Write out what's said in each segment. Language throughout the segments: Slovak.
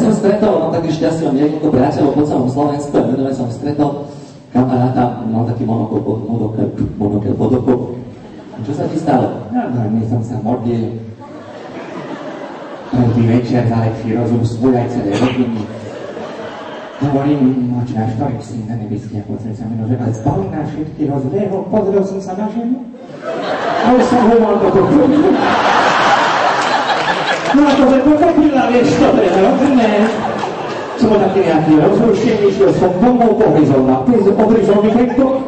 som stretol, mám také šťastie, mám niekoľko priateľov po celom Slovensku a minulé som stretol kamaráta, mal taký monokel pod okom. Čo sa ti stalo? Ja, som sa modlil. Prvý večer za lepší rozum svoj aj celé rodiny. Hovorím, moč náš Torek, syn na nebeský, a pozriem sa minul, že ale spali na všetky rozlehol, pozrel som sa na ženu. A už som ho mal do toho. No a to je pochopila, vieš, to je hrozné. Som bol taký nejaký rozrušený, šiel som domov, pohryzol na pes, obryzol mi pekto.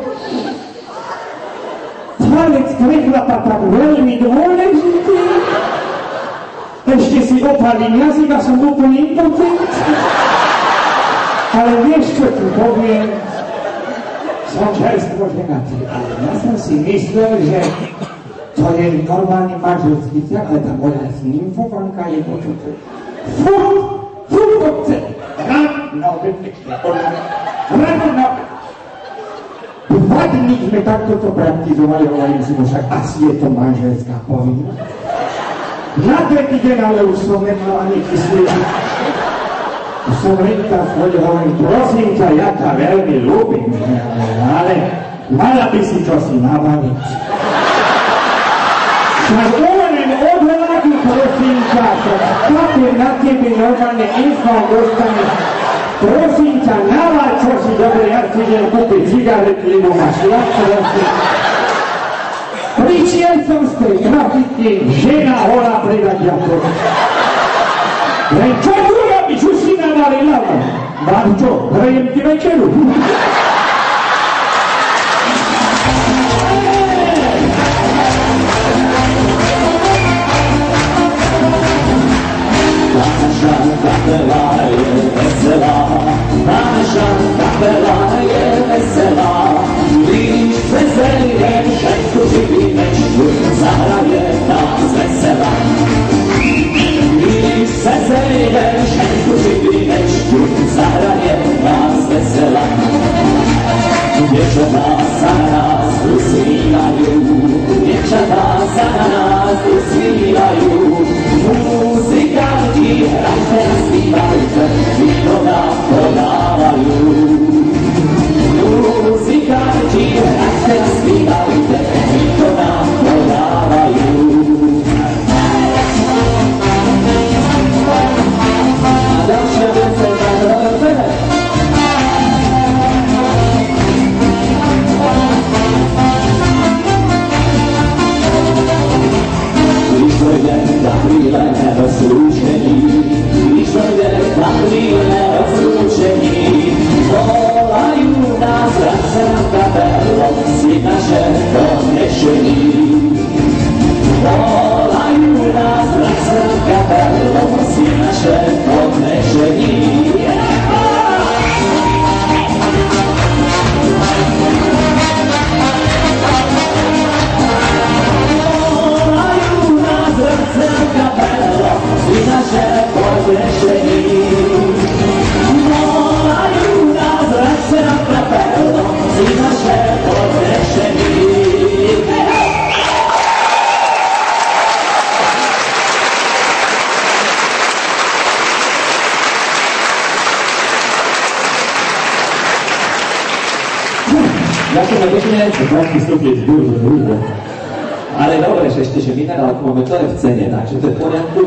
Palec krechlapa tak veľmi dôležitý. Ešte si opalím jazyk a som úplne impotent. Ale vieš, čo ti poviem? Som čerstvo ženatý, ale ja som si myslel, že to je normálny manželský vzťah, ale tá moja nymfovanka je počuté. Furt chce. Ráno, Dva dní sme takto to praktizovali, hovorím si, však asi je to manželská povinnosť. Na tretí deň, ale už som nemal ani kyslík. Už som rýchta schodil, hovorím, prosím ťa, ja ťa veľmi ľúbim, ale mala by si čo si nabaliť. Tak hovorím, odhľadí, prosím ťa, papier na tebe normálne info dostaneš. Prosím ťa, naláď, čo si dobre, ja si idem kúpiť cigarety, lebo máš ľahko. Prišiel som z tej grafiky, žena holá predadia. Len čo tu robíš, už si navarila? Mám čo, hrejem ti večeru. Naša kapela je veselá, když veselíme, všetko živíme, zahraje nás veselá. Když veselíme, všetko živíme, zahraje nás veselá. Dievčatá sa na nás usmívajú, dievčatá sa na nás usmívajú. Muzikanti, hrajte a zpívajte, víno nám podávajú. Muzikanti, hrajte a zpívajte, víno nám podávajú. A ďalšia vec je na rozene. Když dojde na chvíle rozlučení, když dojde na chvíle rozlučení, volajú nás, vrať sa na kapelo, si naše konečení. Volajú nás, vrať sa na kapelo, si naše konečení. Si naše podnešení. Volajú nás, vrať sa na kapelo, si naše podnešení. Ďakujeme pekne, krátky stupiec bude. Ale dobre, že ešte, že minerálku máme, to je v cene, takže to je v poriadku.